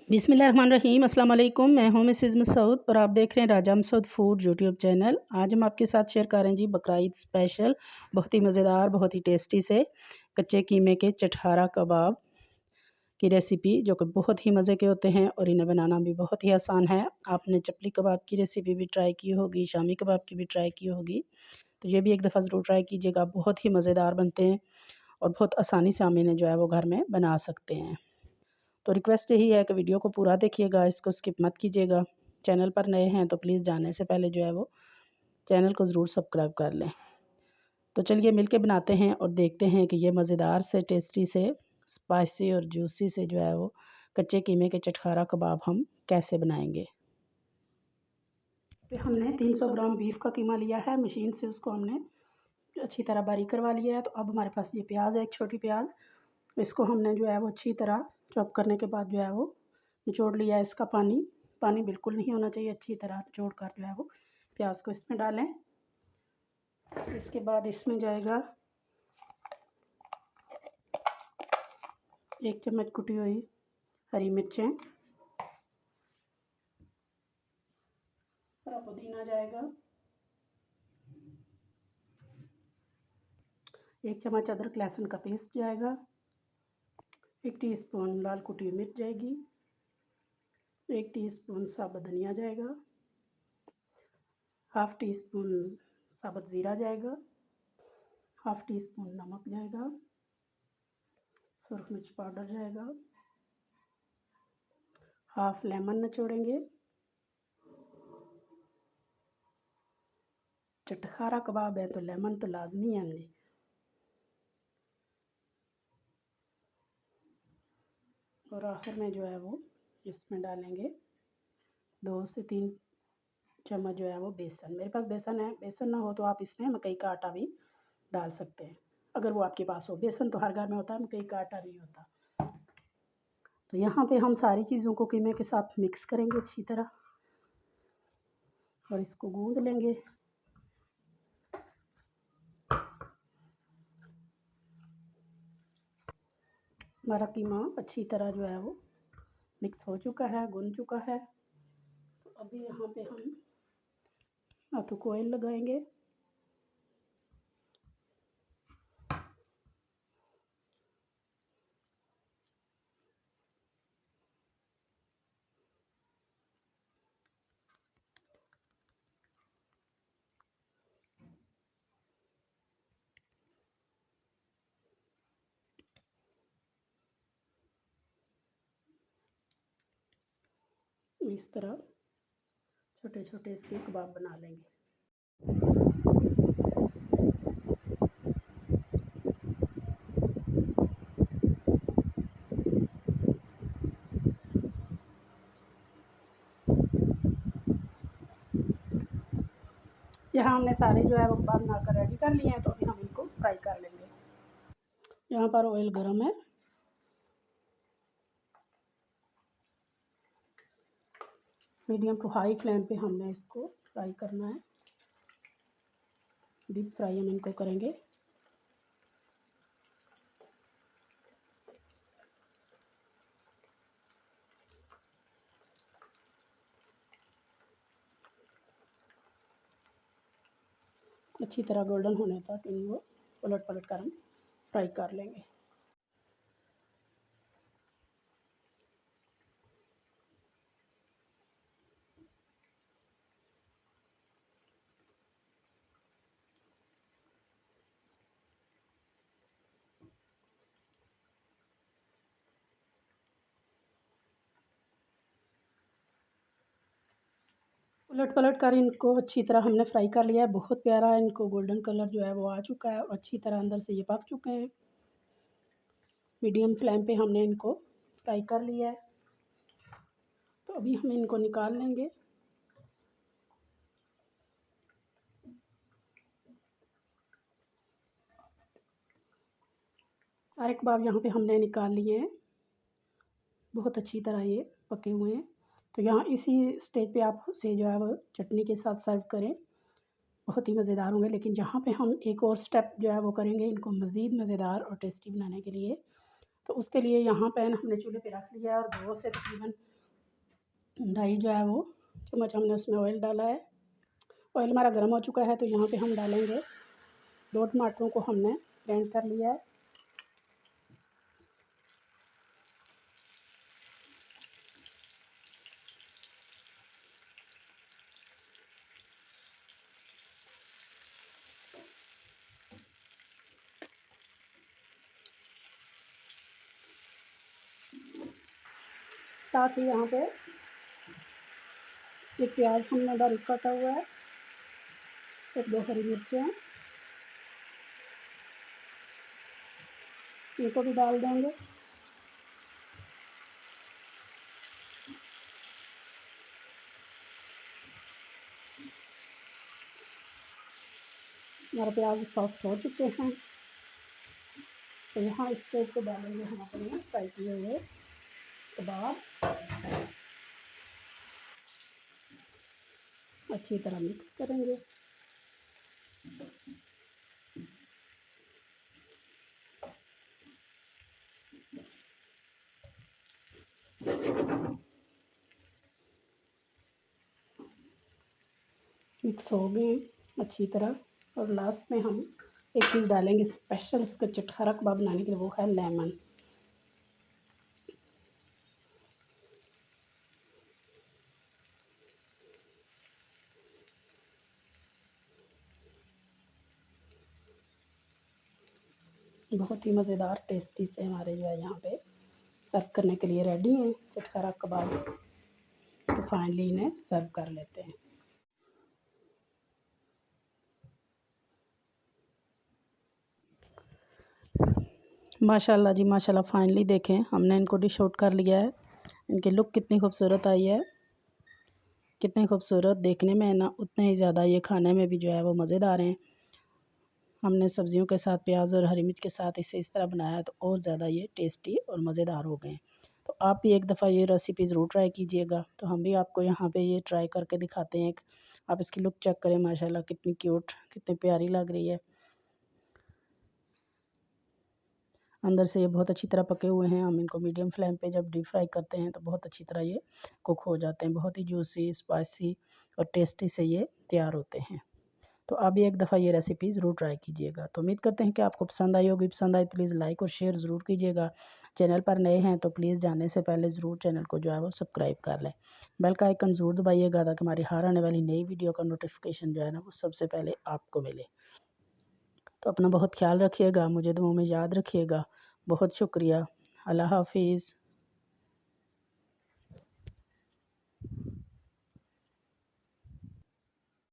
बिस्मिल्लाहिर्रहमानिर्रहीम। अस्सलाम वालेकुम। मैं हूं मिसेज़ मसूद और आप देख रहे हैं राजा मसूद फूड यूट्यूब चैनल। आज हम आपके साथ शेयर कर रहे हैं जी बकरा ईद स्पेशल बहुत ही मज़ेदार बहुत ही टेस्टी से कच्चे कीमे के चटखारा कबाब की रेसिपी, जो कि बहुत ही मज़े के होते हैं और इन्हें बनाना भी बहुत ही आसान है। आपने चपली कबाब की रेसिपी भी ट्राई की होगी, शामी कबाब की भी ट्राई की होगी, तो ये भी एक दफ़ा ज़रूर ट्राई कीजिएगा। बहुत ही मज़ेदार बनते हैं और बहुत आसानी से हम इन्हें जो है वो घर में बना सकते हैं। तो रिक्वेस्ट यही है कि वीडियो को पूरा देखिएगा, इसको स्किप मत कीजिएगा। चैनल पर नए हैं तो प्लीज़ जाने से पहले जो है वो चैनल को ज़रूर सब्सक्राइब कर लें। तो चलिए मिलके बनाते हैं और देखते हैं कि ये मज़ेदार से टेस्टी से स्पाइसी और जूसी से जो है वो कच्चे कीमे के चटखारा कबाब हम कैसे बनाएंगे। तो हमने 300 ग्राम बीफ का कीमा लिया है, मशीन से उसको हमने अच्छी तरह बारीक करवा लिया है। तो अब हमारे पास ये प्याज है, एक छोटी प्याज, इसको हमने जो है वो अच्छी तरह चॉप करने के बाद जो है वो निचोड़ लिया है। इसका पानी बिल्कुल नहीं होना चाहिए। अच्छी तरह निचोड़ कर जो है वो प्याज को इसमें डालें। इसके बाद इसमें जाएगा 1 चम्मच कुटी हुई हरी मिर्चें, हरा पुदीना जाएगा, 1 चम्मच अदरक लहसुन का पेस्ट जाएगा, 1 टीस्पून लाल कुटी हुई मिर्च जाएगी, 1 टीस्पून साबुत धनिया जाएगा, हाफ़ टी स्पून साबुत ज़ीरा जाएगा, हाफ़ टी स्पून नमक जाएगा, सुरख मिर्च पाउडर जाएगा, हाफ़ लेमन निचोड़ेंगे। चटखारा कबाब है तो लेमन तो लाजमी है हमने। और आखिर में जो है वो इसमें डालेंगे 2 से 3 चम्मच जो है वो बेसन। मेरे पास बेसन है, बेसन ना हो तो आप इसमें मकई का आटा भी डाल सकते हैं, अगर वो आपके पास हो। बेसन तो हर घर में होता है, मकई का आटा नहीं होता। तो यहाँ पे हम सारी चीज़ों को कीमे के साथ मिक्स करेंगे अच्छी तरह और इसको गूंद लेंगे। हमारा कीमा अच्छी तरह जो है वो मिक्स हो चुका है, गूंद चुका है। तो अभी यहाँ पे हम हाथों को ऑयल लगाएंगे। इस तरह छोटे छोटे इसके कबाब बना लेंगे। यहाँ हमने सारे जो है वो कबाब बनाकर रेडी कर लिए हैं, तो अभी हम इनको फ्राई कर लेंगे। यहाँ पर ऑयल गर्म है, मीडियम टू हाई फ्लेम पे हमने इसको फ्राई करना है। डीप फ्राई हम इनको करेंगे। अच्छी तरह गोल्डन होने तक इनको पलट पलट कर हम फ्राई कर लेंगे। उलट पलट कर इनको अच्छी तरह हमने फ्राई कर लिया है। बहुत प्यारा इनको गोल्डन कलर जो है वो आ चुका है और अच्छी तरह अंदर से ये पक चुके हैं। मीडियम फ्लेम पे हमने इनको फ्राई कर लिया है, तो अभी हम इनको निकाल लेंगे। सारे कबाब यहाँ पे हमने निकाल लिए हैं, बहुत अच्छी तरह ये पके हुए हैं। तो यहाँ इसी स्टेज पे आप से जो है वो चटनी के साथ सर्व करें, बहुत ही मज़ेदार होंगे। लेकिन यहाँ पे हम एक और स्टेप जो है वो करेंगे इनको मज़ीद मज़ेदार और टेस्टी बनाने के लिए। तो उसके लिए यहाँ पैन हमने चूल्हे पे रख लिया है और 2 से तकरीबन ढाई जो है वो चम्मच हमने उसमें ऑयल डाला है। ऑयल हमारा गर्म हो चुका है तो यहाँ पे हम डालेंगे 2 टमाटरों को हमने ग्राइंड कर लिया है। साथ ही यहाँ पे एक प्याज हमने बारीक काटा हुआ है, 1-2 हरी मिर्चें हैं, इनको भी डाल देंगे। हमारे प्याज सॉफ्ट हो चुके हैं तो यहाँ इस स्टेज पे डालेंगे हम अपने फ्राई किए हुए कबाब। अच्छी तरह मिक्स करेंगे। मिक्स हो गए अच्छी तरह और लास्ट में हम एक चीज़ डालेंगे स्पेशल इसका चटखारा कबाब बनाने के लिए, वो है लेमन। बहुत ही मज़ेदार टेस्टी से हमारे जो है यहाँ पे सर्व करने के लिए रेडी हैं चटखारा कबाब। तो फाइनली इन्हें सर्व कर लेते हैं। माशाल्लाह जी माशाल्लाह, फाइनली देखें हमने इनको डिश आउट कर लिया है। इनकी लुक कितनी खूबसूरत आई है, कितने खूबसूरत देखने में है ना, उतने ही ज़्यादा ये खाने में भी जो है वो मज़ेदार हैं। हमने सब्जियों के साथ प्याज और हरी मिर्च के साथ इसे इस तरह बनाया तो और ज़्यादा ये टेस्टी और मज़ेदार हो गए। तो आप भी एक दफ़ा ये रेसिपी ज़रूर ट्राई कीजिएगा। तो हम भी आपको यहाँ पे ये ट्राई करके दिखाते हैं। आप इसकी लुक चेक करें, माशाल्लाह कितनी क्यूट, कितनी प्यारी लग रही है। अंदर से ये बहुत अच्छी तरह पके हुए हैं। हम इनको मीडियम फ्लेम पे जब डीप फ्राई करते हैं तो बहुत अच्छी तरह ये कुक हो जाते हैं। बहुत ही जूसी, स्पाइसी और टेस्टी से ये तैयार होते हैं। तो आप भी एक दफ़ा ये रेसिपी ज़रूर ट्राई कीजिएगा। तो उम्मीद करते हैं कि आपको पसंद आई होगी। पसंद आई तो प्लीज़ लाइक और शेयर ज़रूर कीजिएगा। चैनल पर नए हैं तो प्लीज़ जाने से पहले ज़रूर चैनल को जो है वो सब्सक्राइब कर लें। बेल का आइकन ज़रूर दबाइएगा ताकि हमारी हर आने वाली नई वीडियो का नोटिफिकेशन जो है ना वो सबसे पहले आपको मिले। तो अपना बहुत ख्याल रखिएगा, मुझे दुआओं में याद रखिएगा। बहुत शुक्रिया। अल्लाह हाफिज़।